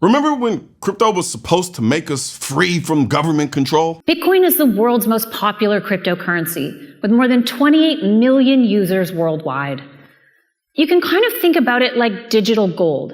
Remember when crypto was supposed to make us free from government control? Bitcoin is the world's most popular cryptocurrency, with more than 28 million users worldwide. You can kind of think about it like digital gold,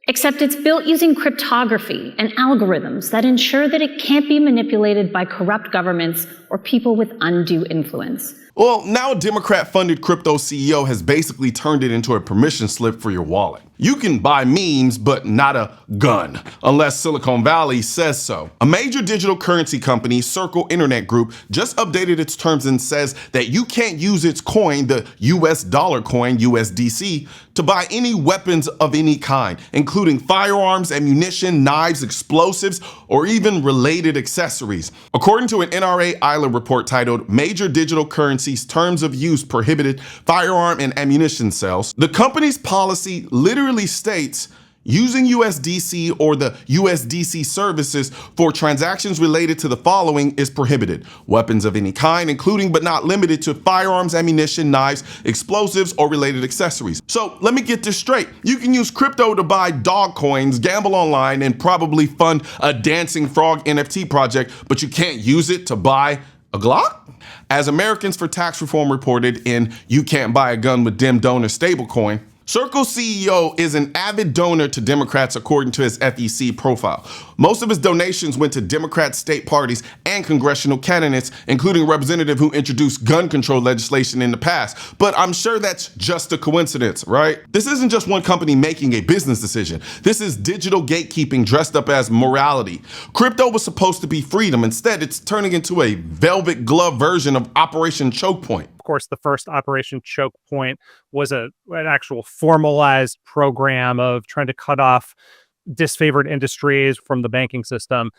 except it's built using cryptography and algorithms that ensure that it can't be manipulated by corrupt governments or people with undue influence. Well, now a Democrat-funded crypto CEO has basically turned it into a permission slip for your wallet. You can buy memes, but not a gun, unless Silicon Valley says so. A major digital currency company, Circle Internet Group, just updated its terms and says that you can't use its coin, the US dollar coin, USDC, to buy any weapons of any kind, including firearms, ammunition, knives, explosives, or even related accessories. According to an NRA ILA report titled Major Digital Currencies Terms of Use Prohibited Firearm and Ammunition Sales, the company's policy literally states using USDC or the USDC services for transactions related to the following is prohibited: weapons of any kind, including but not limited to firearms, ammunition, knives, explosives, or related accessories. So let me get this straight. You can use crypto to buy dog coins, gamble online, and probably fund a dancing frog NFT project, but you can't use it to buy a Glock? As Americans for Tax Reform reported in You Can't Buy a Gun with Dem Donor stablecoin, Circle CEO is an avid donor to Democrats according to his FEC profile. Most of his donations went to Democrat state parties and congressional candidates, including a representative who introduced gun control legislation in the past. But I'm sure that's just a coincidence, right? This isn't just one company making a business decision. This is digital gatekeeping dressed up as morality. Crypto was supposed to be freedom. Instead, it's turning into a velvet glove version of Operation Chokepoint. Of course, the first Operation Chokepoint was an actual formalized program of trying to cut off disfavored industries from the banking system.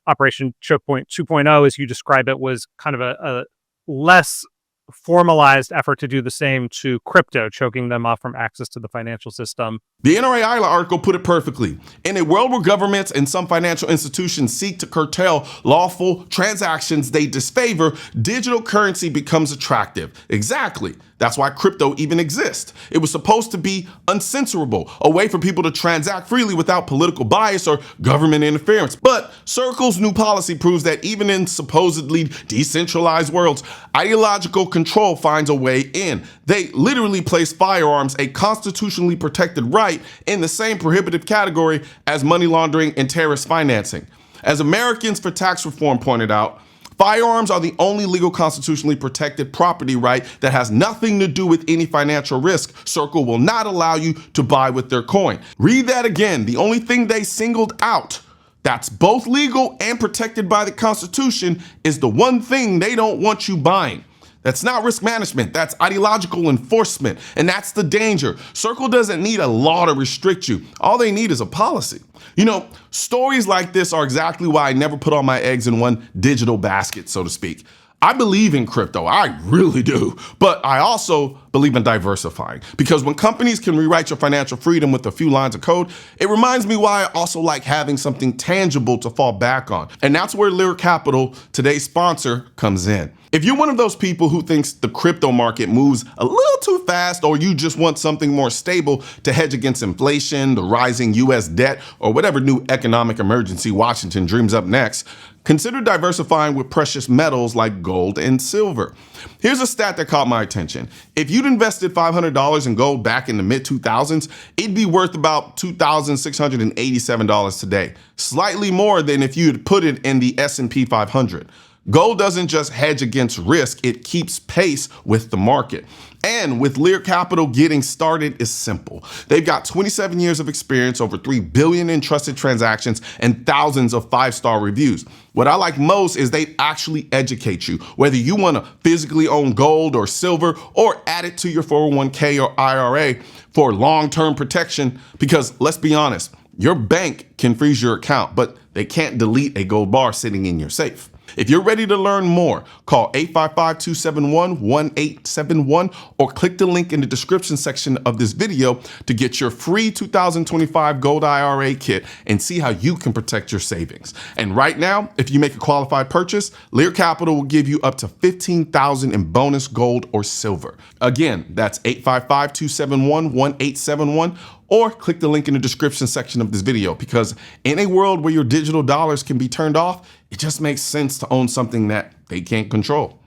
Operation Chokepoint 2.0, as you describe it, was kind of a less formalized effort to do the same to crypto, choking them off from access to the financial system. The NRA ILA article put it perfectly. In a world where governments and some financial institutions seek to curtail lawful transactions they disfavor, digital currency becomes attractive. Exactly. That's why crypto even exists. It was supposed to be uncensorable, a way for people to transact freely without political bias or government interference. But Circle's new policy proves that even in supposedly decentralized worlds, ideological control finds a way in. They literally place firearms, a constitutionally protected right, in the same prohibitive category as money laundering and terrorist financing. As Americans for Tax Reform pointed out, firearms are the only legal constitutionally protected property right that has nothing to do with any financial risk. Circle will not allow you to buy with their coin. Read that again. The only thing they singled out that's both legal and protected by the Constitution is the one thing they don't want you buying. That's not risk management, that's ideological enforcement, and that's the danger. Circle doesn't need a law to restrict you. All they need is a policy. You know, stories like this are exactly why I never put all my eggs in one digital basket, so to speak. I believe in crypto, I really do, but I also believe in diversifying, because when companies can rewrite your financial freedom with a few lines of code, it reminds me why I also like having something tangible to fall back on. And that's where Lear Capital, today's sponsor, comes in. If you're one of those people who thinks the crypto market moves a little too fast, or you just want something more stable to hedge against inflation, the rising US debt, or whatever new economic emergency Washington dreams up next, consider diversifying with precious metals like gold and silver. Here's a stat that caught my attention. If you'd invested $500 in gold back in the mid-2000s, it'd be worth about $2,687 today, slightly more than if you had put it in the S&P 500. Gold doesn't just hedge against risk, it keeps pace with the market. And with Lear Capital, getting started is simple. They've got 27 years of experience, over 3 billion in trusted transactions, and thousands of 5-star reviews. What I like most is they actually educate you, whether you want to physically own gold or silver or add it to your 401k or IRA for long-term protection, because let's be honest, your bank can freeze your account, but they can't delete a gold bar sitting in your safe. If you're ready to learn more, call 855-271-1871 or click the link in the description section of this video to get your free 2025 Gold IRA kit and see how you can protect your savings. And right now, if you make a qualified purchase, Lear Capital will give you up to $15,000 in bonus gold or silver. Again, that's 855-271-1871 Or click the link in the description section of this video, because in a world where your digital dollars can be turned off, it just makes sense to own something that they can't control.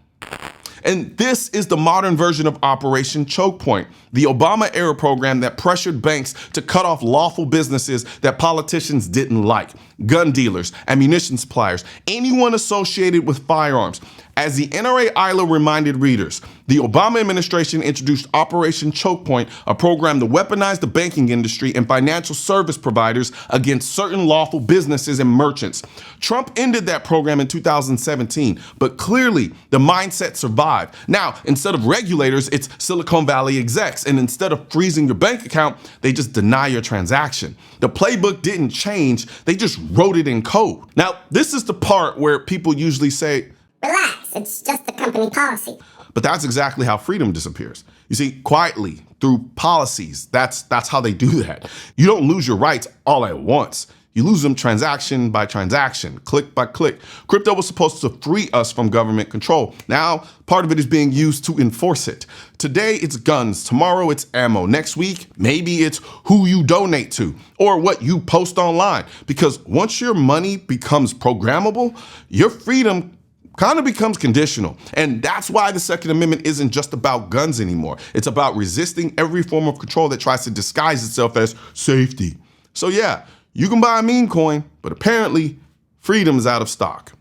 And this is the modern version of Operation Chokepoint, the Obama-era program that pressured banks to cut off lawful businesses that politicians didn't like: gun dealers, ammunition suppliers, anyone associated with firearms. As the NRA ILO reminded readers, the Obama administration introduced Operation Chokepoint, a program to weaponize the banking industry and financial service providers against certain lawful businesses and merchants. Trump ended that program in 2017, but clearly the mindset survived. Now, instead of regulators, it's Silicon Valley execs, and instead of freezing your bank account, they just deny your transaction. The playbook didn't change, they just wrote it in code. Now, this is the part where people usually say, relax, it's just the company policy. but that's exactly how freedom disappears. You see, quietly, through policies, that's how they do that. You don't lose your rights all at once. You lose them transaction by transaction, click by click. Crypto was supposed to free us from government control. Now, part of it is being used to enforce it. Today, it's guns. Tomorrow, it's ammo. Next week, maybe it's who you donate to or what you post online. Because once your money becomes programmable, your freedom kind of becomes conditional. And that's why the Second Amendment isn't just about guns anymore. It's about resisting every form of control that tries to disguise itself as safety. So yeah, you can buy a meme coin, but apparently freedom is out of stock.